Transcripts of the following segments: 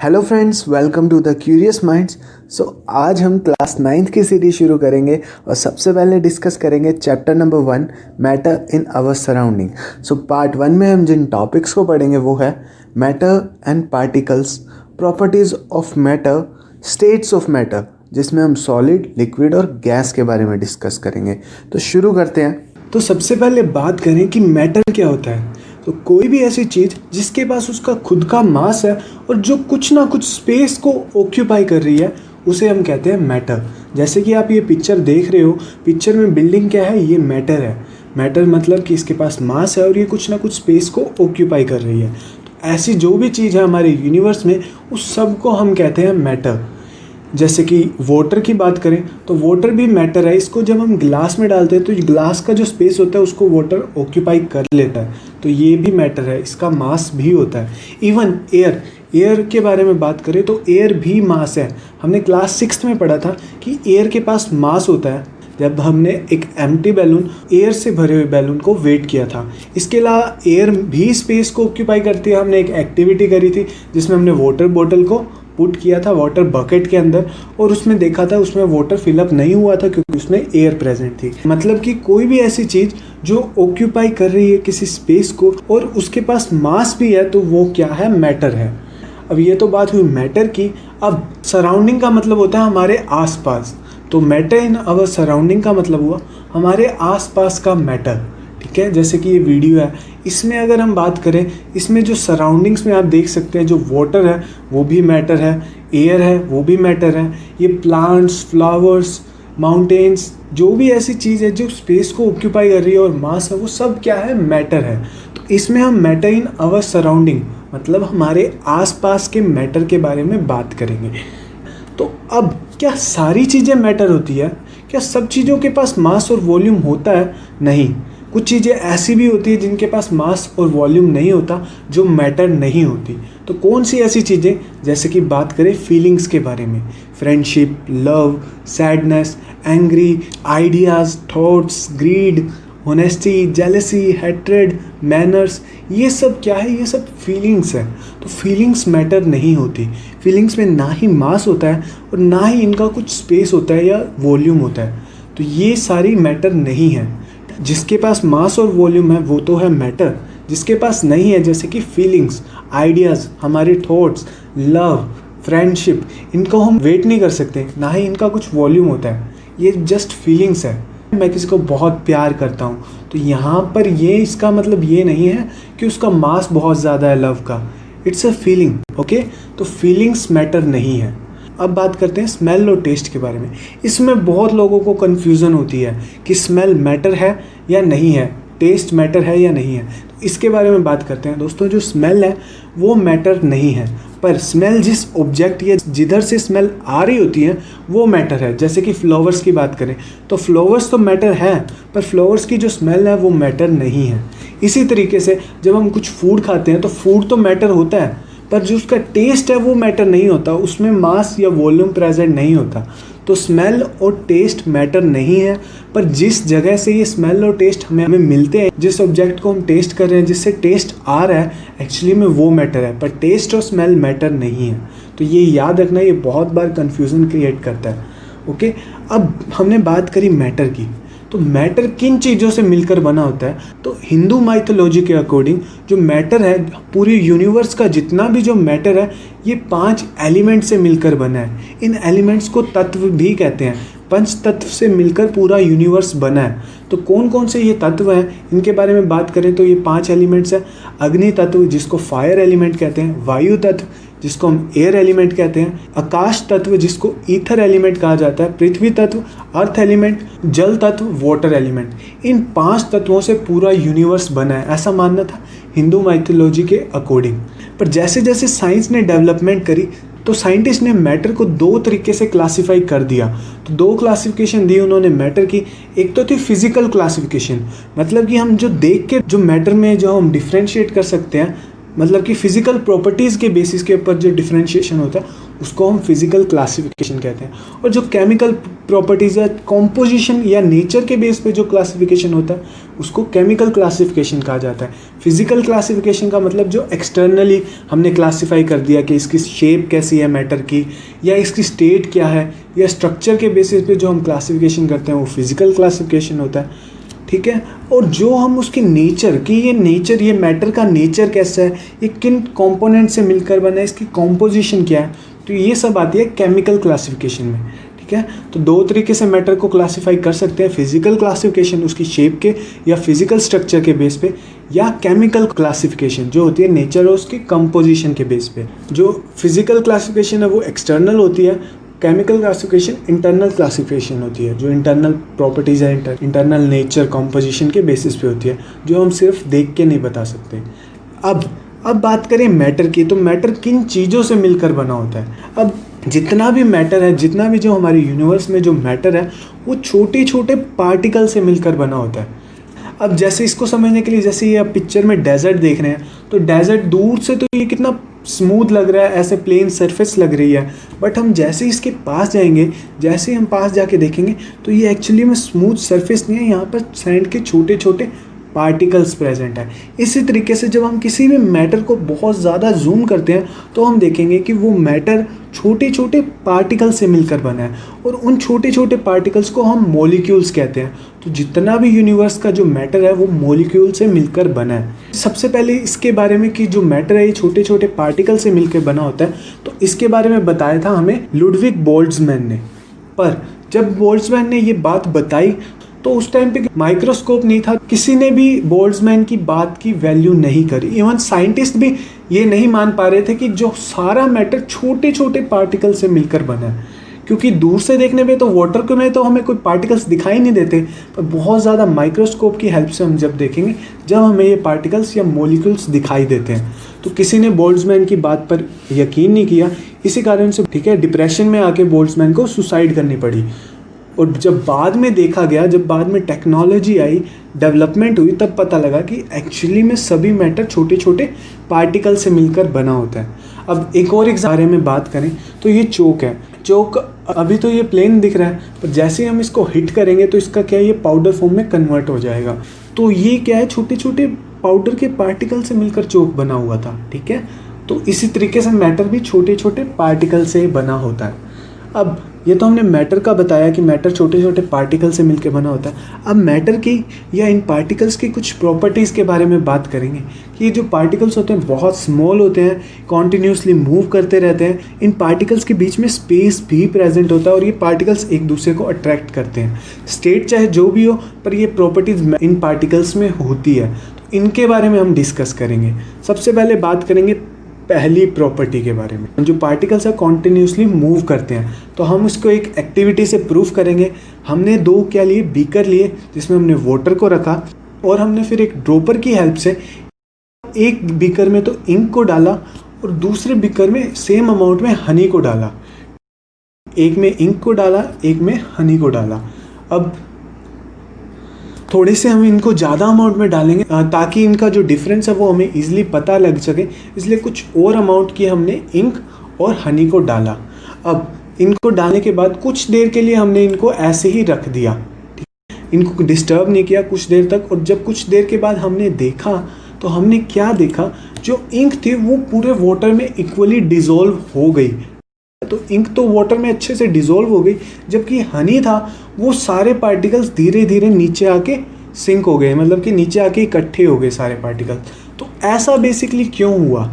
Hello friends, welcome to the curious minds. आज हम class 9th की सीरीज शुरू करेंगे और सबसे पहले डिस्कस करेंगे chapter number 1, matter in our surrounding. Part 1 में हम जिन टॉपिक्स को पढ़ेंगे वो है matter and particles, properties of matter, states of matter, जिसमें हम सॉलिड, लिक्विड और गैस के बारे में डिस्कस करेंगे। तो शुरू करते हैं। तो सबसे पहले बात करें कि मैटर क्या होता है। तो कोई भी ऐसी चीज़ जिसके पास उसका खुद का मास है और जो कुछ ना कुछ स्पेस को ऑक्यूपाई कर रही है, उसे हम कहते हैं मैटर। जैसे कि आप ये पिक्चर देख रहे हो, पिक्चर में बिल्डिंग क्या है, ये मैटर है। मैटर मतलब कि इसके पास मास है और ये कुछ ना कुछ स्पेस को ऑक्यूपाई कर रही है। तो ऐसी जो भी चीज़ है हमारे यूनिवर्स में, उस सब को हम कहते हैं मैटर। जैसे कि वाटर की बात करें तो वाटर भी मैटर है। इसको जब हम ग्लास में डालते हैं तो ग्लास का जो स्पेस होता है उसको वाटर ऑक्यूपाई कर लेता है, तो ये भी मैटर है, इसका मास भी होता है। इवन एयर के बारे में बात करें तो एयर भी मास है। हमने क्लास 6th में पढ़ा था कि एयर के पास मास होता है, जब हमने एक एम्प्टी बैलून, एयर से भरे हुए बैलून को वेट किया था। इसके अलावा एयर भी स्पेस को ऑक्यूपाई करती है। हमने एक एक्टिविटी करी थी जिसमें हमने वाटर बॉटल को पुट किया था वाटर बकेट के अंदर और उसमें देखा था उसमें वाटर फिलअप नहीं हुआ था क्योंकि उसमें एयर प्रेजेंट थी। मतलब कि कोई भी ऐसी चीज़ जो ऑक्यूपाई कर रही है किसी स्पेस को और उसके पास मास भी है, तो वो क्या है, मैटर है। अब ये तो बात हुई मैटर की। अब सराउंडिंग का मतलब होता है हमारे आसपास। तो मैटर इन आवर सराउंडिंग का मतलब हुआ हमारे आसपास का मैटर। ठीक है, जैसे कि ये वीडियो है, इसमें अगर हम बात करें, इसमें जो सराउंडिंग्स में आप देख सकते हैं, जो वाटर है वो भी मैटर है, एयर है वो भी मैटर है, ये प्लांट्स, फ्लावर्स, माउंटेन्स, जो भी ऐसी चीज़ है जो स्पेस को ऑक्यूपाई कर रही है और मास है, वो सब क्या है, मैटर है। तो इसमें हम मैटर इन आवर सराउंडिंग मतलब हमारे आसपास के मैटर के बारे में बात करेंगे। तो अब क्या सारी चीज़ें मैटर होती है? क्या सब चीज़ों के पास मास और वॉल्यूम होता है? नहीं, कुछ चीज़ें ऐसी भी होती है जिनके पास मास और वॉल्यूम नहीं होता, जो मैटर नहीं होती। तो कौन सी ऐसी चीज़ें? जैसे कि बात करें फीलिंग्स के बारे में, friendship, love, sadness, angry, ideas, thoughts, greed, honesty, jealousy, hatred, manners, ये सब क्या है, ये सब फीलिंग्स है। तो फीलिंग्स मैटर नहीं होती। फीलिंग्स में ना ही मास होता है और ना ही इनका कुछ स्पेस होता है या वॉल्यूम होता है। तो ये सारी मैटर नहीं है। जिसके पास मास और वॉल्यूम है वो तो है मैटर। जिसके पास नहीं है, जैसे कि फीलिंग्स, आइडियाज़, हमारे थॉट्स, लव, फ्रेंडशिप, इनको हम वेट नहीं कर सकते, ना ही इनका कुछ वॉल्यूम होता है, ये जस्ट फीलिंग्स है। मैं किसी को बहुत प्यार करता हूँ, तो यहाँ पर ये इसका मतलब ये नहीं है कि उसका मास बहुत ज़्यादा है लव का। It's a feeling. ओके, तो फीलिंग्स मैटर नहीं है। अब बात करते हैं स्मेल और टेस्ट के बारे में। इसमें बहुत लोगों को कन्फ्यूज़न होती है कि स्मेल मैटर है या नहीं है, टेस्ट मैटर है या नहीं है। तो इसके बारे में बात करते हैं। दोस्तों, जो स्मेल है वो मैटर नहीं है, पर स्मेल जिस ऑब्जेक्ट या जिधर से स्मेल आ रही होती है वो मैटर है। जैसे कि फ्लावर्स की बात करें तो फ्लावर्स तो मैटर है, पर फ्लावर्स की जो स्मेल है वो मैटर नहीं है। इसी तरीके से जब हम कुछ फूड खाते हैं तो फूड तो मैटर होता है, पर जो उसका टेस्ट है वो मैटर नहीं होता, उसमें मास या वॉल्यूम प्रेजेंट नहीं होता। तो स्मेल और टेस्ट मैटर नहीं है, पर जिस जगह से ये स्मेल और टेस्ट हमें मिलते हैं, जिस ऑब्जेक्ट को हम टेस्ट कर रहे हैं, जिससे टेस्ट आ रहा है, एक्चुअली में वो मैटर है, पर टेस्ट और स्मेल मैटर नहीं है। तो ये याद रखना, ये बहुत बार कन्फ्यूज़न क्रिएट करता है। ओके, अब हमने बात करी मैटर की। तो मैटर किन चीज़ों से मिलकर बना होता है? तो हिंदू माइथोलॉजी के अकॉर्डिंग जो मैटर है, पूरी यूनिवर्स का जितना भी जो मैटर है, ये 5 एलिमेंट से मिलकर बना है। इन एलिमेंट्स को तत्व भी कहते हैं। 5 तत्व से मिलकर पूरा यूनिवर्स बना है। तो कौन कौन से ये तत्व हैं, इनके बारे में बात करें तो ये 5 एलिमेंट्स हैं। अग्नि तत्व, जिसको फायर एलिमेंट कहते हैं, वायु तत्व, जिसको हम एयर एलिमेंट कहते हैं, आकाश तत्व, जिसको ईथर एलिमेंट कहा जाता है, पृथ्वी तत्व, अर्थ एलिमेंट, जल तत्व, वाटर एलिमेंट। इन 5 तत्वों से पूरा यूनिवर्स बना है, ऐसा मानना था हिंदू माइथोलॉजी के अकॉर्डिंग। पर जैसे जैसे साइंस ने डेवलपमेंट करी तो साइंटिस्ट ने मैटर को 2 तरीके से क्लासीफाई कर दिया। तो 2 क्लासिफिकेशन दी उन्होंने मैटर की। एक तो थी फिजिकल क्लासिफिकेशन, मतलब कि हम जो देख के जो मैटर में जो हम डिफ्रेंशिएट कर सकते हैं, मतलब कि फिजिकल प्रॉपर्टीज़ के बेसिस के ऊपर जो डिफ्रेंशिएशन होता है, उसको हम फिजिकल क्लासिफिकेशन कहते हैं। और जो केमिकल प्रॉपर्टीज़ या कॉम्पोजिशन या नेचर के बेस पे जो क्लासिफिकेशन होता है उसको केमिकल क्लासिफिकेशन कहा जाता है। फिजिकल क्लासिफिकेशन का मतलब जो एक्सटर्नली हमने क्लासिफाई कर दिया कि इसकी शेप कैसी है मैटर की, या इसकी स्टेट क्या है, या स्ट्रक्चर के बेसिस पे जो हम क्लासिफिकेशन करते हैं वो फिजिकल क्लासिफिकेशन होता है। ठीक है। और जो हम उसके नेचर की, ये मैटर का नेचर कैसा है, ये किन कंपोनेंट से मिलकर बना है, इसकी कॉम्पोजिशन क्या है, तो ये सब आती है केमिकल क्लासिफिकेशन में। ठीक है। तो दो तरीके से मैटर को क्लासिफाई कर सकते हैं, फिजिकल क्लासिफिकेशन उसकी शेप के या फिजिकल स्ट्रक्चर के बेस पे, या केमिकल क्लासिफिकेशन जो होती है नेचर और उसकी कंपोजिशन के बेस पे। जो फिजिकल क्लासिफिकेशन है वो एक्सटर्नल होती है, केमिकल क्लासिफिकेशन इंटरनल क्लासिफिकेशन होती है, जो इंटरनल प्रॉपर्टीज़ है, इंटरनल नेचर कंपोजिशन के बेसिस पे होती है, जो हम सिर्फ देख के नहीं बता सकते। अब बात करें मैटर की, तो मैटर किन चीज़ों से मिलकर बना होता है। अब जितना भी मैटर है, जितना भी जो हमारे यूनिवर्स में जो मैटर है वो छोटे छोटे पार्टिकल से मिलकर बना होता है। अब जैसे इसको समझने के लिए, जैसे ये आप पिक्चर में डेजर्ट देख रहे हैं, तो डेजर्ट दूर से तो ये कितना स्मूथ लग रहा है, ऐसे प्लेन सरफेस लग रही है, बट हम जैसे इसके पास जाएंगे, जैसे हम पास जाके देखेंगे तो ये एक्चुअली में स्मूथ सरफेस नहीं है, यहाँ पर सैंड के छोटे छोटे पार्टिकल्स प्रेजेंट है। इसी तरीके से जब हम किसी भी मैटर को बहुत ज़्यादा जूम करते हैं तो हम देखेंगे कि वो मैटर छोटे छोटे पार्टिकल से मिलकर बना है, और उन छोटे छोटे पार्टिकल्स को हम मॉलिक्यूल्स कहते हैं। तो जितना भी यूनिवर्स का जो मैटर है वो मॉलिक्यूल से मिलकर बना है। सबसे पहले इसके बारे में कि जो मैटर है ये छोटे छोटे पार्टिकल से मिलकर बना होता है, तो इसके बारे में बताया था हमें लुडविग बोल्ट्जमैन ने। पर जब बोल्ट्जमैन ने ये बात बताई तो उस टाइम पे माइक्रोस्कोप नहीं था, किसी ने भी बोल्ट्जमैन की बात की वैल्यू नहीं करी। इवन साइंटिस्ट भी ये नहीं मान पा रहे थे कि जो सारा मैटर छोटे छोटे पार्टिकल से मिलकर बना है, क्योंकि दूर से देखने में तो वाटर के में तो हमें कोई पार्टिकल्स दिखाई नहीं देते, पर बहुत ज़्यादा माइक्रोस्कोप की हेल्प से हम जब देखेंगे जब हमें ये पार्टिकल्स या मॉलिक्यूल्स दिखाई देते हैं। तो किसी ने बोल्ट्जमैन की बात पर यकीन नहीं किया, इसी कारण से ठीक है डिप्रेशन में आके बोल्ट्जमैन को सुसाइड करनी पड़ी। और जब बाद में देखा गया, जब बाद में टेक्नोलॉजी आई, डेवलपमेंट हुई, तब पता लगा कि एक्चुअली में सभी मैटर छोटे छोटे पार्टिकल से मिलकर बना होता है। अब एक और बारे में बात करें तो ये चोक है। चोक अभी तो ये प्लेन दिख रहा है, पर जैसे ही हम इसको हिट करेंगे तो इसका क्या है, ये पाउडर फॉर्म में कन्वर्ट हो जाएगा। तो ये क्या है, छोटे छोटे पाउडर के पार्टिकल से मिलकर चोक बना हुआ था। ठीक है। तो इसी तरीके से मैटर भी छोटे छोटे पार्टिकल से बना होता है। अब ये तो हमने मैटर का बताया कि मैटर छोटे छोटे पार्टिकल से मिलकर बना होता है। अब मैटर की या इन पार्टिकल्स की कुछ प्रॉपर्टीज़ के बारे में बात करेंगे कि ये जो पार्टिकल्स होते हैं बहुत स्मॉल होते हैं, कॉन्टिन्यूसली मूव करते रहते हैं। इन पार्टिकल्स के बीच में स्पेस भी प्रेजेंट होता है और ये पार्टिकल्स एक दूसरे को अट्रैक्ट करते हैं। स्टेट चाहे जो भी हो, पर ये प्रॉपर्टीज़ इन पार्टिकल्स में होती है। तो इनके बारे में हम डिस्कस करेंगे। सबसे पहले बात करेंगे पहली प्रॉपर्टी के बारे में। जो पार्टिकल्स है कॉन्टिन्यूसली मूव करते हैं, तो हम इसको एक एक्टिविटी से प्रूफ करेंगे। हमने दो क्या लिए, बीकर लिए जिसमें हमने वाटर को रखा, और हमने फिर एक ड्रॉपर की हेल्प से एक बीकर में तो इंक को डाला और दूसरे बीकर में सेम अमाउंट में हनी को डाला। एक में इंक को डाला, एक में हनी को डाला। अब थोड़े से हम इनको ज़्यादा अमाउंट में डालेंगे ताकि इनका जो डिफरेंस है वो हमें ईजिली पता लग सके, इसलिए कुछ और अमाउंट की हमने इंक और हनी को डाला। अब इनको डालने के बाद कुछ देर के लिए हमने इनको ऐसे ही रख दिया, इनको डिस्टर्ब नहीं किया कुछ देर तक। और जब कुछ देर के बाद हमने देखा तो हमने क्या देखा, जो इंक थी वो पूरे वाटर में इक्वली डिज़ोल्व हो गई। तो इंक तो वाटर में अच्छे से डिज़ोल्व हो गई, जबकि हनी था वो सारे पार्टिकल्स धीरे धीरे नीचे आके सिंक हो गए, मतलब कि नीचे आके इकट्ठे हो गए सारे पार्टिकल्स। तो ऐसा बेसिकली क्यों हुआ,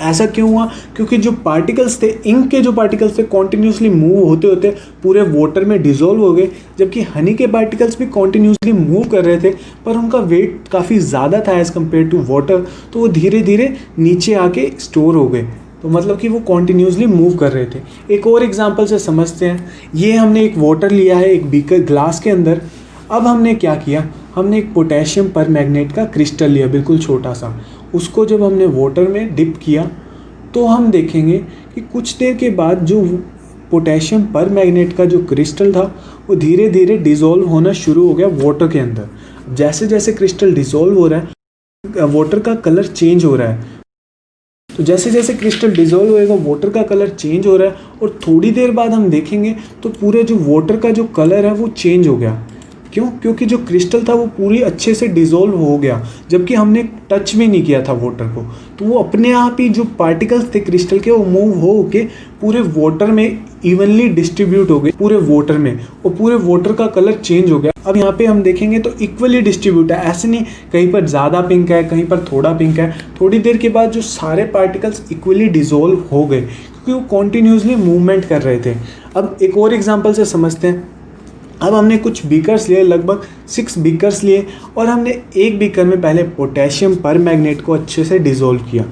ऐसा क्यों हुआ? क्योंकि जो पार्टिकल्स थे, इंक के जो पार्टिकल्स थे, कॉन्टिन्यूसली मूव होते होते पूरे वाटर में डिज़ोल्व हो गए, जबकि हनी के पार्टिकल्स भी कॉन्टिन्यूसली मूव कर रहे थे, पर उनका वेट काफ़ी ज़्यादा था एज़ कम्पेयर टू वाटर, तो वो धीरे धीरे नीचे आके स्टोर हो गए। तो मतलब कि वो कॉन्टिन्यूसली मूव कर रहे थे। एक और एग्जांपल से समझते हैं। ये हमने एक वाटर लिया है एक बीकर ग्लास के अंदर। अब हमने क्या किया, हमने एक पोटेशियम परमैंगनेट का क्रिस्टल लिया, बिल्कुल छोटा सा। उसको जब हमने वाटर में डिप किया तो हम देखेंगे कि कुछ देर के बाद जो पोटेशियम परमैंगनेट का जो क्रिस्टल था वो धीरे धीरे डिज़ोल्व होना शुरू हो गया वाटर के अंदर। जैसे जैसे क्रिस्टल डिज़ोल्व हो रहा है, वाटर का कलर चेंज हो रहा है। तो जैसे जैसे क्रिस्टल डिज़ोल्व होएगा वाटर का कलर चेंज हो रहा है, और थोड़ी देर बाद हम देखेंगे तो पूरे जो वाटर का जो कलर है वो चेंज हो गया। क्यों? क्योंकि जो क्रिस्टल था वो पूरी अच्छे से डिज़ोल्व हो गया, जबकि हमने टच भी नहीं किया था वाटर को। तो वो अपने आप ही जो पार्टिकल्स थे क्रिस्टल के वो मूव हो के पूरे वाटर में इवनली डिस्ट्रीब्यूट हो गए पूरे वाटर में, और पूरे वाटर का कलर चेंज हो गया। अब यहाँ पे हम देखेंगे तो इक्वली डिस्ट्रीब्यूट है, ऐसे नहीं कहीं पर ज़्यादा पिंक है कहीं पर थोड़ा पिंक है। थोड़ी देर के बाद जो सारे पार्टिकल्स इक्वली डिज़ोल्व हो गए क्योंकि वो कॉन्टीन्यूसली मूवमेंट कर रहे थे। अब एक और एग्जाम्पल से समझते हैं। अब हमने कुछ बीकर्स लिए, लगभग 6 बीकर्स लिए, और हमने एक बीकर में पहले पोटेशियम परमैंगनेट को अच्छे से डिज़ोल्व किया।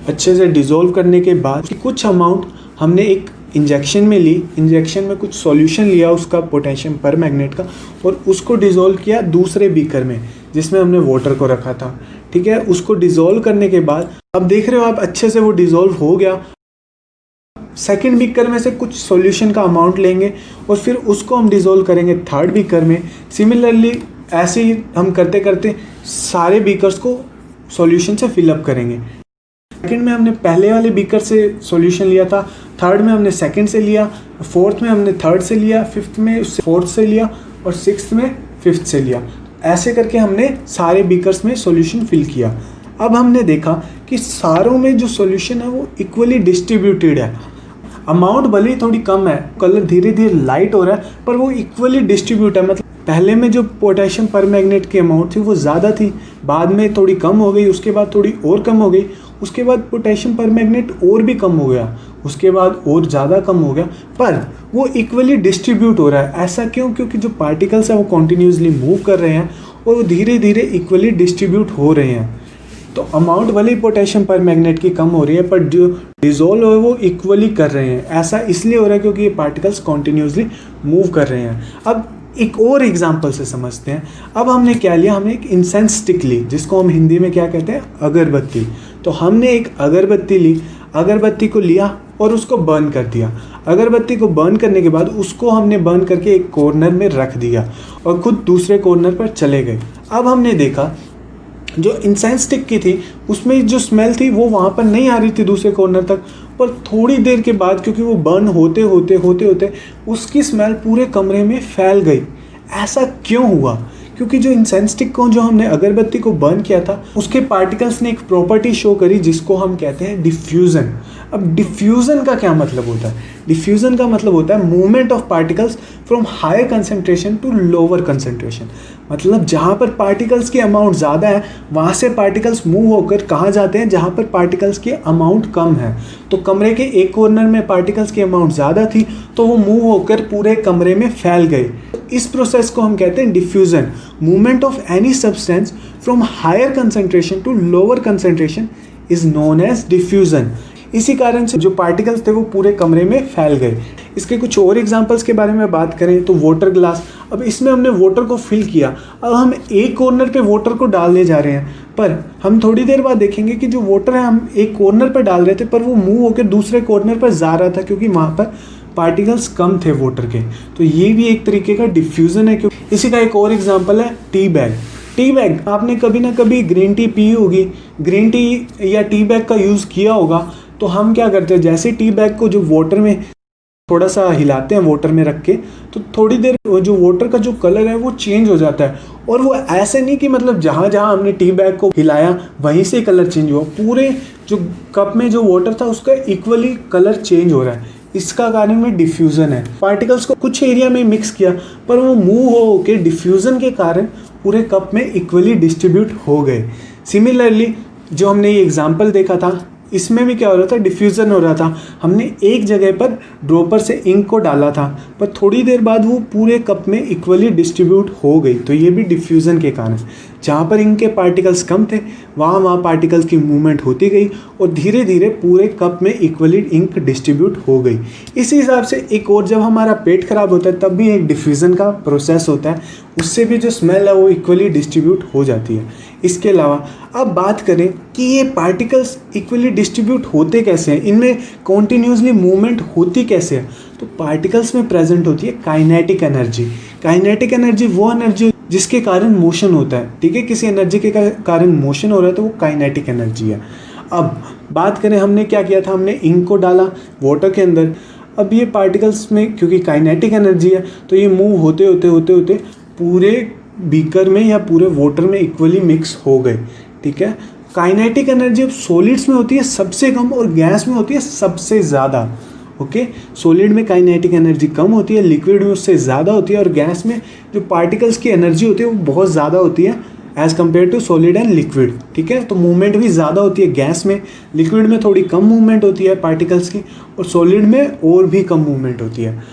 अच्छे से डिज़ोल्व करने के बाद कुछ अमाउंट हमने एक इंजेक्शन में ली, इंजेक्शन में कुछ सॉल्यूशन लिया उसका पोटेशियम परमैंगनेट का, और उसको डिज़ोल्व किया दूसरे बीकर में जिसमें हमने वाटर को रखा था। ठीक है, उसको डिज़ोल्व करने के बाद अब देख रहे हो आप अच्छे से वो डिज़ोल्व हो गया। सेकेंड बीकर में से कुछ सॉल्यूशन का अमाउंट लेंगे और फिर उसको हम डिज़ोल्व करेंगे थर्ड बीकर में। सिमिलरली ऐसे ही हम करते करते सारे बीकर्स को सॉल्यूशन से फिलअप करेंगे। सेकंड में हमने पहले वाले बीकर से सॉल्यूशन लिया था, थर्ड में हमने सेकंड से लिया, फोर्थ में हमने थर्ड से लिया, फिफ्थ में फोर्थ से लिया, और सिक्स्थ में फिफ्थ से लिया। ऐसे करके हमने सारे बीकर्स में सॉल्यूशन फिल किया। अब हमने देखा कि सारों में जो सॉल्यूशन है वो इक्वली डिस्ट्रीब्यूटेड है। अमाउंट भले ही थोड़ी कम है, कलर धीरे धीरे लाइट हो रहा है, पर वो इक्वली डिस्ट्रीब्यूट है। मतलब पहले में जो पोटेशियम परमैंगनेट की अमाउंट थी वो ज़्यादा थी, बाद में थोड़ी कम हो गई, उसके बाद थोड़ी और कम हो गई, उसके बाद पोटेशियम परमैंगनेट और भी कम हो गया, उसके बाद और ज़्यादा कम हो गया, पर वो इक्वली डिस्ट्रीब्यूट हो रहा है। ऐसा क्यों? क्योंकि जो पार्टिकल्स हैं वो कॉन्टीन्यूसली मूव कर रहे हैं और वो धीरे धीरे इक्वली डिस्ट्रीब्यूट हो रहे हैं। तो अमाउंट भले ही पोटेशियम परमैंगनेट की कम हो रही है, पर जो डिज़ोल्व है वो इक्वली कर रहे हैं। ऐसा इसलिए हो रहा है क्योंकि ये पार्टिकल्स कॉन्टीन्यूसली मूव कर रहे हैं। अब एक और एग्जांपल से समझते हैं। अब हमने क्या लिया, हमने एक इंसेंस स्टिक ली, जिसको हम हिंदी में क्या कहते हैं, अगरबत्ती। तो हमने एक अगरबत्ती ली, अगरबत्ती को लिया और उसको बर्न कर दिया। अगरबत्ती को बर्न करने के बाद उसको हमने बर्न करके एक कॉर्नर में रख दिया और खुद दूसरे कॉर्नर पर चले गए। अब हमने देखा जो इंसेंस स्टिक की थी उसमें जो स्मेल थी वो वहाँ पर नहीं आ रही थी दूसरे कॉर्नर तक, पर थोड़ी देर के बाद क्योंकि वो बर्न होते होते उसकी स्मेल पूरे कमरे में फैल गई। ऐसा क्यों हुआ? क्योंकि जो इंसेंस स्टिक को जो हमने अगरबत्ती को बर्न किया था उसके पार्टिकल्स ने एक प्रॉपर्टी शो करी जिसको हम कहते हैं डिफ्यूज़न। अब डिफ्यूज़न का क्या मतलब होता है? डिफ्यूज़न का मतलब होता है movement of particles from higher concentration to lower concentration. मतलब जहाँ पर पार्टिकल्स की अमाउंट ज़्यादा है वहाँ से पार्टिकल्स मूव होकर कहाँ जाते हैं, जहाँ पर पार्टिकल्स की अमाउंट कम है। तो कमरे के एक कॉर्नर में पार्टिकल्स की अमाउंट ज़्यादा थी तो वो मूव होकर पूरे कमरे में फैल गए। इस प्रोसेस को हम कहते हैं diffusion. Movement of any substance from higher concentration to lower concentration is known as diffusion. इसी कारण से जो पार्टिकल्स थे वो पूरे कमरे में फैल गए। इसके कुछ और एग्जांपल्स के बारे में बात करें तो वाटर ग्लास। अब इसमें हमने वाटर को फिल किया, अब हम एक कॉर्नर पे वाटर को डालने जा रहे हैं, पर हम थोड़ी देर बाद देखेंगे कि जो वाटर है हम एक कॉर्नर पर डाल रहे थे पर वो मूव होकर दूसरे कॉर्नर पर जा रहा था क्योंकि वहाँ पर पार्टिकल्स कम थे वाटर के। तो ये भी एक तरीके का डिफ्यूज़न है। क्योंकि इसी का एक और एग्जाम्पल है टी बैग। टी बैग, आपने कभी ना कभी ग्रीन टी पी होगी, ग्रीन टी या टी बैग का यूज़ किया होगा। तो हम क्या करते हैं, जैसे टी बैग को जो वाटर में थोड़ा सा हिलाते हैं वाटर में रख के, तो थोड़ी देर जो वाटर का जो कलर है वो चेंज हो जाता है। और वो ऐसे नहीं कि मतलब जहाँ जहाँ हमने टी बैग को हिलाया वहीं से कलर चेंज हुआ, पूरे जो कप में जो वाटर था उसका इक्वली कलर चेंज हो रहा है। इसका कारण में डिफ्यूज़न है। पार्टिकल्स को कुछ एरिया में मिक्स किया पर वो मूव हो के डिफ्यूज़न के कारण पूरे कप में इक्वली डिस्ट्रीब्यूट हो गए। सिमिलरली जो हमने ये एग्जाम्पल देखा था इसमें भी क्या हो रहा था, डिफ्यूज़न हो रहा था। हमने एक जगह पर ड्रॉपर से इंक को डाला था पर थोड़ी देर बाद वो पूरे कप में इक्वली डिस्ट्रीब्यूट हो गई। तो ये भी डिफ्यूज़न के कारण, जहाँ पर इंक के पार्टिकल्स कम थे वहाँ पार्टिकल्स की मूवमेंट होती गई और धीरे धीरे पूरे कप में इक्वली इंक डिस्ट्रीब्यूट हो गई। इसी हिसाब से एक और, जब हमारा पेट खराब होता है तब भी एक डिफ्यूज़न का प्रोसेस होता है, उससे भी जो स्मेल है वो इक्वली डिस्ट्रीब्यूट हो जाती है। इसके अलावा अब बात करें कि ये पार्टिकल्स इक्वली डिस्ट्रीब्यूट होते कैसे हैं, इनमें कॉन्टीन्यूसली मूवमेंट होती कैसे है, तो पार्टिकल्स में प्रेजेंट होती है काइनेटिक एनर्जी। काइनेटिक एनर्जी वो एनर्जी जिसके कारण मोशन होता है। ठीक है, किसी एनर्जी के कारण मोशन हो रहा है तो वो काइनेटिक एनर्जी है। अब बात करें हमने क्या किया था, हमने इंक को डाला वाटर के अंदर। अब ये पार्टिकल्स में क्योंकि काइनेटिक एनर्जी है तो ये मूव होते होते होते होते पूरे बीकर में या पूरे वाटर में इक्वली मिक्स हो गए। ठीक है, काइनेटिक एनर्जी अब सॉलिड्स में होती है सबसे कम और गैस में होती है सबसे ज़्यादा। ओके, सॉलिड में काइनेटिक एनर्जी कम होती है, लिक्विड में उससे ज़्यादा होती है, और गैस में जो पार्टिकल्स की एनर्जी होती है वो बहुत ज़्यादा होती है as compare to solid and liquid. ठीक है, तो मूवमेंट भी ज़्यादा होती है गैस में, लिक्विड में थोड़ी कम मूवमेंट होती है पार्टिकल्स की, और सॉलिड में और भी कम मूवमेंट होती है।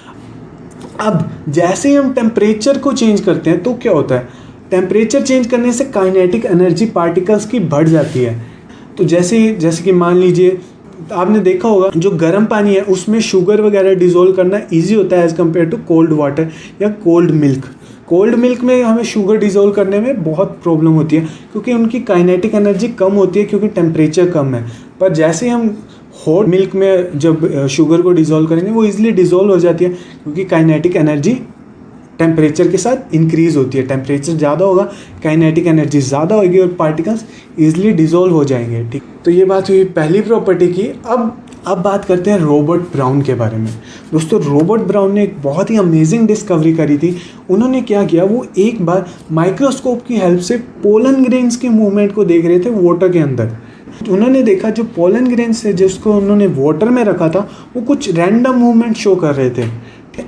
अब जैसे ही हम टेम्परेचर को चेंज करते हैं तो क्या होता है, टेम्परेचर चेंज करने से काइनेटिक एनर्जी पार्टिकल्स की बढ़ जाती है। तो जैसे कि मान लीजिए आपने देखा होगा जो गर्म पानी है उसमें शुगर वगैरह डिज़ोल्व करना इजी होता है as compare to cold water या कोल्ड मिल्क। कोल्ड मिल्क में हमें शुगर डिज़ोल्व करने में बहुत प्रॉब्लम होती है क्योंकि उनकी काइनेटिक एनर्जी कम होती है क्योंकि टेम्परेचर कम है। पर जैसे ही हम हॉट मिल्क में जब शुगर को डिज़ोल्व करेंगे वो ईजिली डिज़ोल्व हो जाती है क्योंकि काइनेटिक एनर्जी टेम्परेचर के साथ इंक्रीज़ होती है। टेम्परेचर ज़्यादा होगा, काइनेटिक एनर्जी ज़्यादा होगी और पार्टिकल्स ईजिली डिज़ोल्व हो जाएंगे। ठीक, तो ये बात हुई पहली प्रॉपर्टी की। अब बात करते हैं रॉबर्ट ब्राउन के बारे में। दोस्तों, रॉबर्ट ब्राउन ने एक बहुत ही अमेजिंग डिस्कवरी करी थी। उन्होंने क्या किया, वो एक बार माइक्रोस्कोप की हेल्प से पोलन ग्रेन्स के मूवमेंट को देख रहे थे वाटर के अंदर। उन्होंने देखा जो पोलन ग्रेन्स थे जिसको उन्होंने वाटर में रखा था वो कुछ रैंडम मूवमेंट शो कर रहे थे,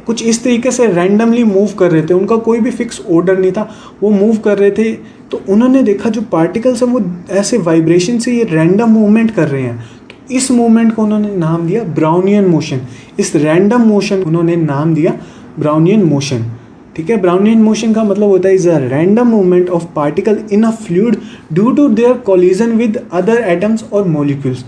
कुछ इस तरीके से रैंडमली मूव कर रहे थे, उनका कोई भी फिक्स ऑर्डर नहीं था, वो मूव कर रहे थे। तो उन्होंने देखा जो पार्टिकल्स हैं वो ऐसे वाइब्रेशन से ये रैंडम मूवमेंट कर रहे हैं। तो इस मूवमेंट को उन्होंने नाम दिया ब्राउनियन मोशन। इस रैंडम मोशन उन्होंने नाम दिया ब्राउनियन मोशन। ठीक है, ब्राउनियन मोशन का मतलब होता है is a random movement of particle in a fluid due to their collision with other atoms और मॉलिक्यूल्स।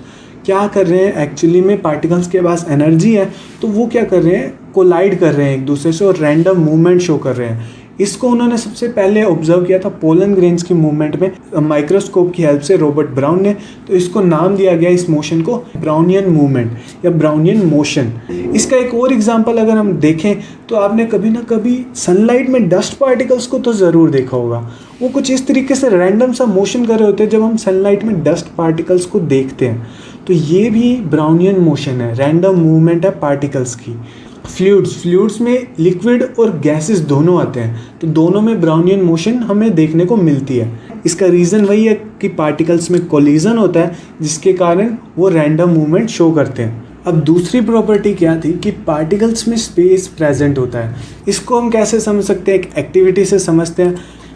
क्या कर रहे हैं एक्चुअली में, पार्टिकल्स के पास एनर्जी है तो वो क्या कर रहे हैं, कोलाइड कर रहे हैं एक दूसरे से और रैंडम मूवमेंट शो कर रहे हैं। इसको उन्होंने सबसे पहले ऑब्जर्व किया था पोलन ग्रेन्स की मूवमेंट में माइक्रोस्कोप की हेल्प से रॉबर्ट ब्राउन ने। तो इसको नाम दिया गया इस मोशन को ब्राउनियन मूवमेंट या ब्राउनियन मोशन। इसका एक और एग्जांपल अगर हम देखें तो आपने कभी ना कभी सनलाइट में डस्ट पार्टिकल्स को तो ज़रूर देखा होगा। वो कुछ इस तरीके से रैंडम सा मोशन कर रहे होते हैं जब हम सनलाइट में डस्ट पार्टिकल्स को देखते हैं। तो ये भी ब्राउनियन मोशन है, रैंडम मूवमेंट है पार्टिकल्स की। फ्लूइड्स में लिक्विड और गैसेस दोनों आते हैं, तो दोनों में ब्राउनियन मोशन हमें देखने को मिलती है। इसका रीज़न वही है कि पार्टिकल्स में कोलिजन होता है जिसके कारण वो रैंडम मूवमेंट शो करते हैं। अब दूसरी प्रॉपर्टी क्या थी कि पार्टिकल्स में स्पेस प्रेजेंट होता है। इसको हम कैसे समझ सकते हैं, एक एक्टिविटी से समझते हैं।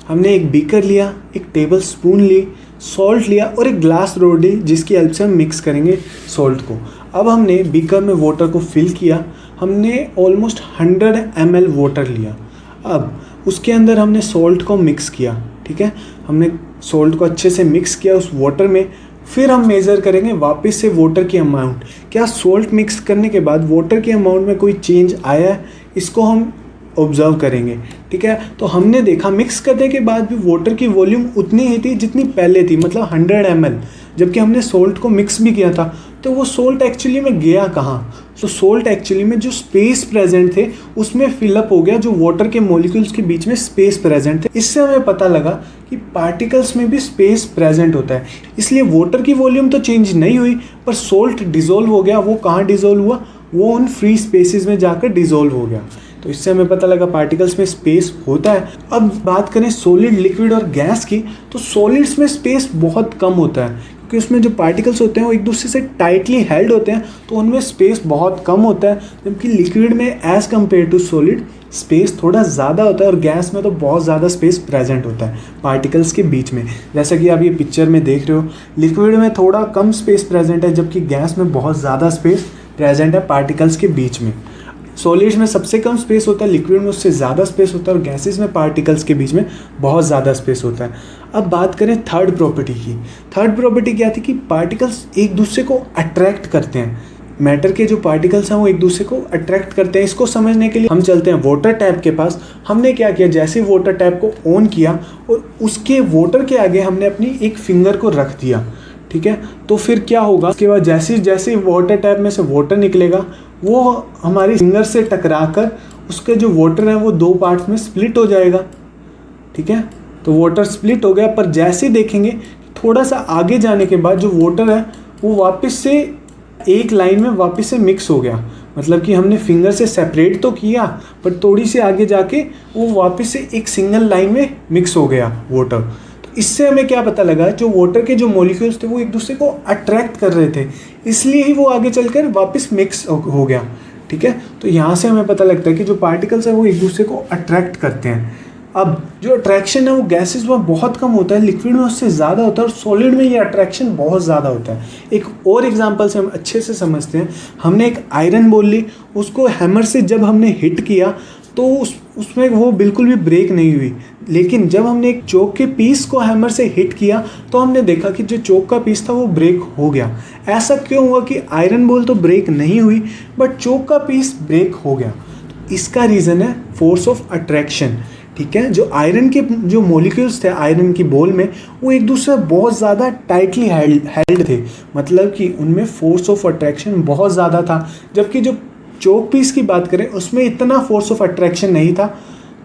हमने एक बीकर लिया, एक टेबल स्पून ली, सॉल्ट लिया और एक ग्लास रोड ली जिसकी हेल्प से हम मिक्स करेंगे सॉल्ट को। अब हमने बीकर में वाटर को फिल किया, हमने ऑलमोस्ट 100 ml वाटर लिया। अब उसके अंदर हमने सॉल्ट को मिक्स किया। ठीक है, हमने सॉल्ट को अच्छे से मिक्स किया उस वाटर में। फिर हम मेज़र करेंगे वापस से वाटर की अमाउंट, क्या सॉल्ट मिक्स करने के बाद वाटर के अमाउंट में कोई चेंज आया है, इसको हम ऑब्जर्व करेंगे। ठीक है, तो हमने देखा मिक्स करने के बाद भी वाटर की वॉल्यूम उतनी ही थी जितनी पहले थी, मतलब 100 ml, जबकि हमने सॉल्ट को मिक्स भी किया था। तो वो सॉल्ट एक्चुअली में गया कहाँ, तो सॉल्ट एक्चुअली में जो स्पेस प्रेजेंट थे उसमें फिलअप हो गया, जो वाटर के मॉलिक्यूल्स के बीच में स्पेस प्रेजेंट थे। इससे हमें पता लगा कि पार्टिकल्स में भी स्पेस प्रेजेंट होता है। इसलिए वाटर की वॉल्यूम तो चेंज नहीं हुई पर सॉल्ट डिज़ोल्व हो गया। वो कहाँ डिज़ोल्व हुआ, वो उन फ्री स्पेसिस में जाकर डिज़ोल्व हो गया। तो इससे हमें पता लगा पार्टिकल्स में स्पेस होता है। अब बात करें सॉलिड, लिक्विड और गैस की, तो सॉलिड्स में स्पेस बहुत कम होता है क्योंकि उसमें जो पार्टिकल्स होते हैं वो एक दूसरे से टाइटली हेल्ड होते हैं, तो उनमें स्पेस बहुत कम होता है। जबकि लिक्विड में as compare to solid space थोड़ा ज़्यादा होता है और गैस में तो बहुत ज़्यादा स्पेस प्रेजेंट होता है पार्टिकल्स के बीच में। जैसा कि आप ये पिक्चर में देख रहे हो, लिक्विड में थोड़ा कम स्पेस प्रेजेंट है जबकि गैस में बहुत ज़्यादा स्पेस प्रेजेंट है पार्टिकल्स के बीच में। सॉलिड्स में सबसे कम स्पेस होता है, लिक्विड में उससे ज़्यादा स्पेस होता है और गैसेस में पार्टिकल्स के बीच में बहुत ज़्यादा स्पेस होता है। अब बात करें थर्ड प्रॉपर्टी की। थर्ड प्रॉपर्टी क्या थी कि पार्टिकल्स एक दूसरे को अट्रैक्ट करते हैं। मैटर के जो पार्टिकल्स हैं वो एक दूसरे को अट्रैक्ट करते हैं। इसको समझने के लिए हम चलते हैं वाटर टैप के पास। हमने क्या किया, जैसे वाटर टैप को ऑन किया और उसके वाटर के आगे हमने अपनी एक फिंगर को रख दिया। ठीक है, तो फिर क्या होगा, उसके बाद जैसे जैसे वाटर टैप में से वाटर निकलेगा वो हमारी फिंगर से टकराकर उसके जो वाटर है वो दो पार्ट्स में स्प्लिट हो जाएगा। ठीक है, तो वाटर स्प्लिट हो गया, पर जैसे देखेंगे थोड़ा सा आगे जाने के बाद जो वाटर है वो वापस से एक लाइन में वापस से मिक्स हो गया। मतलब कि हमने फिंगर से सेपरेट तो किया, पर थोड़ी सी आगे जाके वो वापस से एक सिंगल लाइन में मिक्स हो गया वाटर। तो इससे हमें क्या पता लगा, जो वाटर के जो मॉलिक्यूल्स थे वो एक दूसरे को अट्रैक्ट कर रहे थे, इसलिए ही वो आगे चलकर वापस मिक्स हो गया। ठीक है, तो यहाँ से हमें पता लगता है कि जो पार्टिकल्स है वो एक दूसरे को अट्रैक्ट करते हैं। अब जो अट्रैक्शन है वो गैसेस में बहुत कम होता है, लिक्विड में उससे ज़्यादा होता है, और सॉलिड में ये अट्रैक्शन बहुत ज़्यादा होता है। एक और एग्जांपल से हम अच्छे से समझते हैं। हमने एक आयरन बॉल ली, उसको हैमर से जब हमने हिट किया तो उसमें वो बिल्कुल भी ब्रेक नहीं हुई, लेकिन जब हमने एक चौक के पीस को हैमर से हिट किया तो हमने देखा कि जो चौक का पीस था वो ब्रेक हो गया। ऐसा क्यों हुआ कि आयरन बॉल तो ब्रेक नहीं हुई बट चौक का पीस ब्रेक हो गया? इसका रीज़न है फोर्स ऑफ अट्रैक्शन। ठीक है, जो आयरन के जो मॉलिक्यूल्स थे आयरन की बॉल में, वो एक दूसरे बहुत ज़्यादा टाइटली हेल्ड थे, मतलब कि उनमें फोर्स ऑफ अट्रैक्शन बहुत ज़्यादा था। जबकि जो चौक पीस की बात करें उसमें इतना फोर्स ऑफ अट्रैक्शन नहीं था,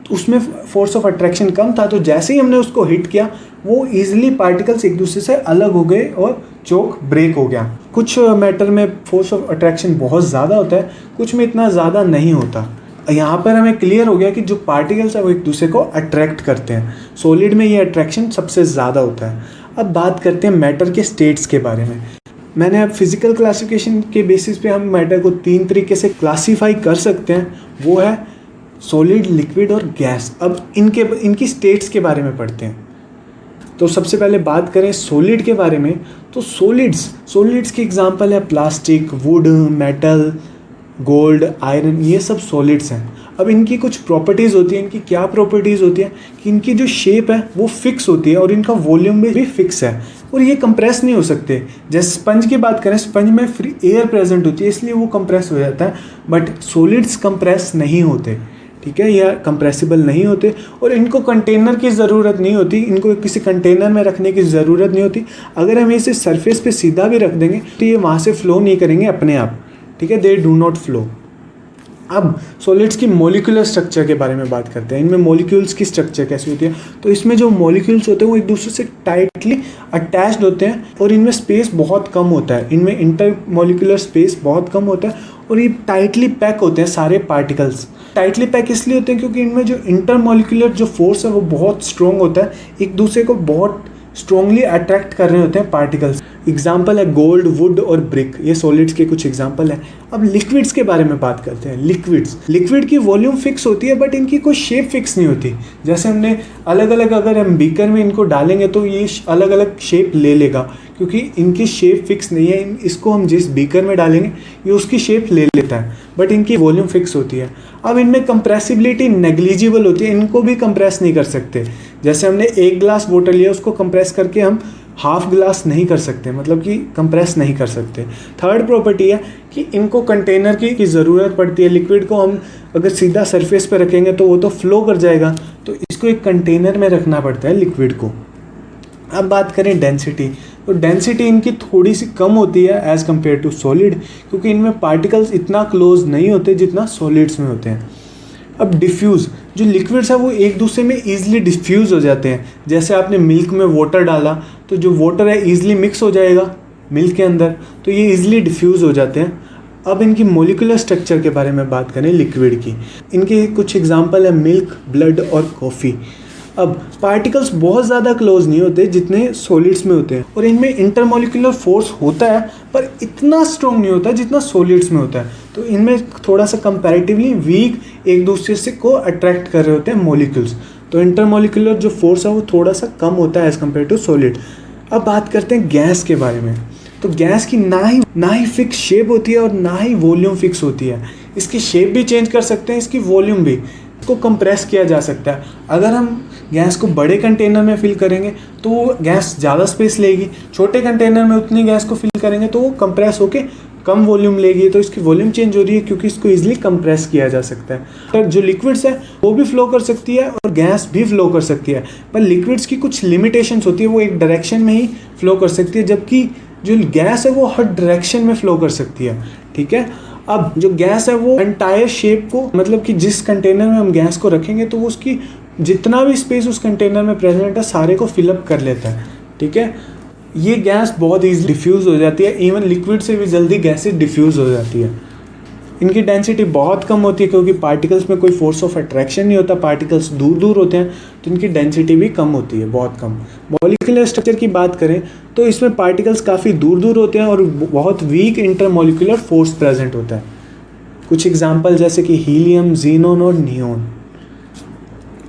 तो उसमें फोर्स ऑफ अट्रैक्शन कम था। तो जैसे ही हमने उसको हिट किया वो ईजिली पार्टिकल्स एक दूसरे से अलग हो गए और चौक ब्रेक हो गया। कुछ मैटर में फोर्स ऑफ अट्रैक्शन बहुत ज़्यादा होता है, कुछ में इतना ज़्यादा नहीं होता। यहाँ पर हमें क्लियर हो गया कि जो पार्टिकल्स है वो एक दूसरे को अट्रैक्ट करते हैं। सॉलिड में ये अट्रैक्शन सबसे ज़्यादा होता है। अब बात करते हैं मैटर के स्टेट्स के बारे में। मैंने अब फिजिकल क्लासिफिकेशन के बेसिस पे हम मैटर को 3 तरीके से क्लासीफाई कर सकते हैं, वो है सॉलिड, लिक्विड और गैस। अब इनकी स्टेट्स के बारे में पढ़ते हैं। तो सबसे पहले बात करें सॉलिड के बारे में, तो सॉलिड्स की एग्जांपल है plastic, would, metal, gold, iron, ये सब सॉलिड्स हैं। अब इनकी कुछ प्रॉपर्टीज़ होती हैं। इनकी क्या प्रॉपर्टीज़ होती हैं कि इनकी जो शेप है वो फिक्स होती है और इनका वॉल्यूम भी फिक्स है और ये कंप्रेस नहीं हो सकते। जैसे स्पंज की बात करें, स्पंज में फ्री एयर प्रेजेंट होती है इसलिए वो कंप्रेस हो जाता है, बट सॉलिड्स कंप्रेस नहीं होते। ठीक है, यह कंप्रेसिबल नहीं होते और इनको कंटेनर की ज़रूरत नहीं होती, इनको किसी कंटेनर में रखने की ज़रूरत नहीं होती। अगर हम इसे सरफेस पे सीधा भी रख देंगे तो ये वहाँ से फ्लो नहीं करेंगे अपने आप। ठीक है, दे डू नॉट फ्लो। अब सॉलिड्स की मॉलिक्यूलर स्ट्रक्चर के बारे में बात करते हैं। इनमें मॉलिक्यूल्स की स्ट्रक्चर कैसी होती है, तो इसमें जो मॉलिक्यूल्स होते हैं वो एक दूसरे से टाइटली अटैच्ड होते हैं और इनमें स्पेस बहुत कम होता है। इनमें इंटर मॉलिक्यूलर स्पेस बहुत कम होता है और ये टाइटली पैक होते हैं सारे पार्टिकल्स। टाइटली पैक इसलिए होते हैं क्योंकि इनमें जो इंटर मॉलिक्यूलर जो फोर्स है वो बहुत स्ट्रॉन्ग होता है, एक दूसरे को बहुत स्ट्रॉन्गली अट्रैक्ट कर रहे होते हैं पार्टिकल्स। एग्जाम्पल है गोल्ड, वुड और ब्रिक, ये सॉलिड्स के कुछ एग्जाम्पल हैं। अब लिक्विड्स के बारे में बात करते हैं। लिक्विड की वॉल्यूम फिक्स होती है बट इनकी कोई शेप फिक्स नहीं होती। जैसे हमने अलग अलग अगर हम बीकर में इनको डालेंगे तो ये अलग अलग शेप ले लेगा क्योंकि इनकी शेप फिक्स नहीं है। इसको हम जिस बीकर में डालेंगे ये उसकी शेप ले लेता है बट इनकी वॉल्यूम फिक्स होती है। अब इनमें कंप्रेसिबिलिटी नेग्लिजिबल होती है, इनको भी कंप्रेस नहीं कर सकते। जैसे हमने 1 ग्लास वाटर लिया, उसको कंप्रेस करके हम हाफ ग्लास नहीं कर सकते, मतलब कि कंप्रेस नहीं कर सकते। थर्ड प्रॉपर्टी है कि इनको कंटेनर की ज़रूरत पड़ती है। लिक्विड को हम अगर सीधा सरफेस पर रखेंगे तो वो तो फ्लो कर जाएगा, तो इसको एक कंटेनर में रखना पड़ता है लिक्विड को। अब बात करें डेंसिटी, तो डेंसिटी इनकी थोड़ी सी कम होती है एज़ कम्पेयर टू सॉलिड, क्योंकि इनमें पार्टिकल्स इतना क्लोज नहीं होते जितना सॉलिड्स में होते हैं। अब डिफ्यूज़, जो लिक्विड्स है वो एक दूसरे में ईजिली डिफ्यूज़ हो जाते हैं। जैसे आपने मिल्क में वाटर डाला तो जो वाटर है ईजिली मिक्स हो जाएगा मिल्क के अंदर, तो ये ईजिली डिफ्यूज़ हो जाते हैं। अब इनकी मॉलिक्यूलर स्ट्रक्चर के बारे में बात करें लिक्विड की, इनके कुछ एग्जांपल है मिल्क, ब्लड और कॉफ़ी। अब पार्टिकल्स बहुत ज़्यादा क्लोज नहीं होते जितने सॉलिड्स में होते हैं और इनमें इंटरमॉलिक्यूलर फोर्स होता है पर इतना स्ट्रॉन्ग नहीं होता जितना सॉलिड्स में होता है। तो इनमें थोड़ा सा कंपैरेटिवली वीक एक दूसरे से को अट्रैक्ट कर रहे होते हैं मॉलिक्यूल्स, तो इंटरमॉलिक्यूलर जो फोर्स है वो थोड़ा सा कम होता है एज़ कम्पेयर टू सॉलिड। अब बात करते हैं गैस के बारे में, तो गैस की ना ही फिक्स शेप होती है और ना ही वॉल्यूम फिक्स होती है। इसकी शेप भी चेंज कर सकते हैं, इसकी वॉल्यूम भी, को कंप्रेस किया जा सकता है। अगर हम गैस को बड़े कंटेनर में फिल करेंगे तो वो गैस ज़्यादा स्पेस लेगी, छोटे कंटेनर में उतनी गैस को फिल करेंगे तो वो कंप्रेस होके कम वॉल्यूम लेगी, तो इसकी वॉल्यूम चेंज हो रही है क्योंकि इसको इजीली कंप्रेस किया जा सकता है। तो जो लिक्विड्स है वो भी फ्लो कर सकती है और गैस भी फ्लो कर सकती है, पर लिक्विड्स की कुछ लिमिटेशंस होती है, वो एक डायरेक्शन में ही फ्लो कर सकती है, जबकि जो गैस है वो हर डायरेक्शन में फ्लो कर सकती है। ठीक है, अब जो गैस है वो एंटायर शेप को, मतलब कि जिस कंटेनर में हम गैस को रखेंगे तो वो उसकी जितना भी स्पेस उस कंटेनर में प्रेजेंट है सारे को फिलअप कर लेता है। ठीक है, ये गैस बहुत ईजिली डिफ्यूज़ हो जाती है, इवन लिक्विड से भी जल्दी गैसेज डिफ्यूज़ हो जाती है। इनकी डेंसिटी बहुत कम होती है क्योंकि पार्टिकल्स में कोई फोर्स ऑफ अट्रैक्शन नहीं होता, पार्टिकल्स दूर दूर होते हैं, तो इनकी डेंसिटी भी कम होती है, बहुत कम। मॉलिक्यूलर स्ट्रक्चर की बात करें तो इसमें पार्टिकल्स काफ़ी दूर दूर होते हैं और बहुत वीक इंटरमॉलिक्यूलर फोर्स प्रेजेंट होता है। कुछ एग्जाम्पल जैसे कि हीलियम, जीनोन और नियोन।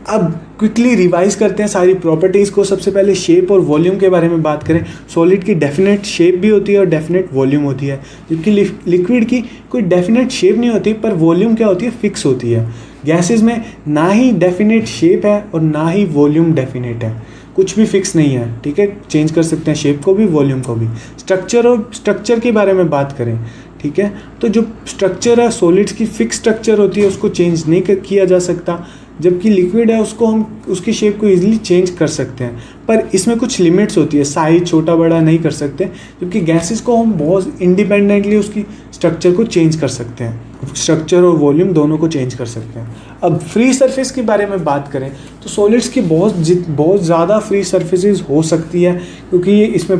अब क्विकली रिवाइज करते हैं सारी प्रॉपर्टीज़ को। सबसे पहले शेप और वॉल्यूम के बारे में बात करें। सॉलिड की डेफिनेट शेप भी होती है और डेफिनेट वॉल्यूम होती है, जबकि लिक्विड की कोई डेफिनेट शेप नहीं होती, पर वॉल्यूम क्या होती है, फिक्स होती है। गैसेस में ना ही डेफिनेट शेप है और ना ही वॉल्यूम डेफिनेट है, कुछ भी फिक्स नहीं है, ठीक है। चेंज कर सकते हैं शेप को भी, वॉल्यूम को भी। स्ट्रक्चर के बारे में बात करें, ठीक है, तो जो स्ट्रक्चर है सॉलिड्स की फिक्स स्ट्रक्चर होती है, उसको चेंज नहीं किया जा सकता, जबकि लिक्विड है उसको हम उसकी शेप को इजीली चेंज कर सकते हैं, पर इसमें कुछ लिमिट्स होती है, साइज छोटा बड़ा नहीं कर सकते, जबकि गैसेस को हम बहुत इंडिपेंडेंटली उसकी स्ट्रक्चर को चेंज कर सकते हैं, स्ट्रक्चर और वॉल्यूम दोनों को चेंज कर सकते हैं। अब फ्री सरफेस के बारे में बात करें तो सॉलिड्स की बहुत ज़्यादा फ्री सरफेसेस हो सकती है, क्योंकि ये इसमें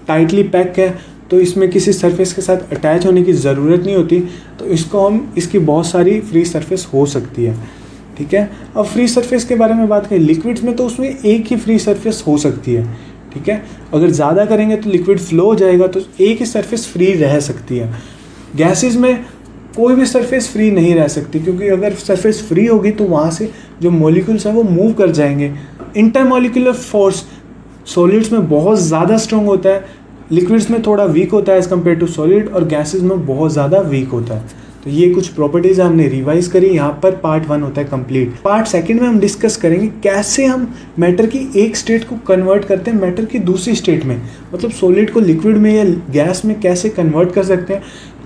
टाइटली पैक है, तो इसमें किसी सरफेस के साथ अटैच होने की ज़रूरत नहीं होती, तो इसकी बहुत सारी फ्री सरफेस हो सकती है, ठीक है। अब फ्री सरफेस के बारे में बात करें, लिक्विड्स में तो उसमें एक ही फ्री सरफेस हो सकती है, ठीक है। अगर ज़्यादा करेंगे तो लिक्विड फ्लो हो जाएगा, तो एक ही सरफेस फ्री रह सकती है। गैसेस में कोई भी सरफेस फ्री नहीं रह सकती, क्योंकि अगर सरफेस फ्री होगी तो वहाँ से जो मॉलिक्यूल्स हैं वो मूव कर जाएंगे। इंटरमॉलिक्यूलर फोर्स सॉलिड्स में बहुत ज़्यादा स्ट्रॉन्ग होता है, लिक्विड्स में थोड़ा वीक होता है एज़ कम्पेयर टू सॉलिड, और गैसेस में बहुत ज़्यादा वीक होता है। तो ये कुछ प्रॉपर्टीज़ हमने रिवाइज करी। यहाँ पर पार्ट 1 होता है कंप्लीट। पार्ट 2 में हम डिस्कस करेंगे कैसे हम मैटर की एक स्टेट को कन्वर्ट करते हैं मैटर की दूसरी स्टेट में, मतलब सॉलिड को लिक्विड में या गैस में कैसे कन्वर्ट कर सकते हैं,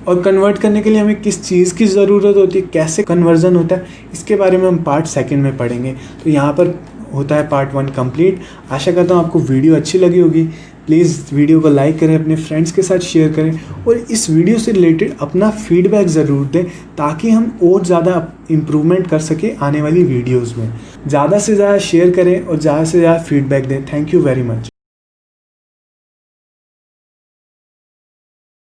और कन्वर्ट करने के लिए हमें किस चीज़ की ज़रूरत होती है, कैसे कन्वर्जन होता है, इसके बारे में हम पार्ट 2 में पढ़ेंगे। तो यहाँ पर होता है पार्ट 1 कंप्लीट। आशा करता हूँ आपको वीडियो अच्छी लगी होगी। प्लीज़ वीडियो को लाइक करें, अपने फ्रेंड्स के साथ शेयर करें, और इस वीडियो से रिलेटेड अपना फीडबैक ज़रूर दें, ताकि हम और ज़्यादा इम्प्रूवमेंट कर सकें आने वाली वीडियोज़ में। ज़्यादा से ज़्यादा शेयर करें और ज़्यादा से ज़्यादा फीडबैक दें। Thank you very much.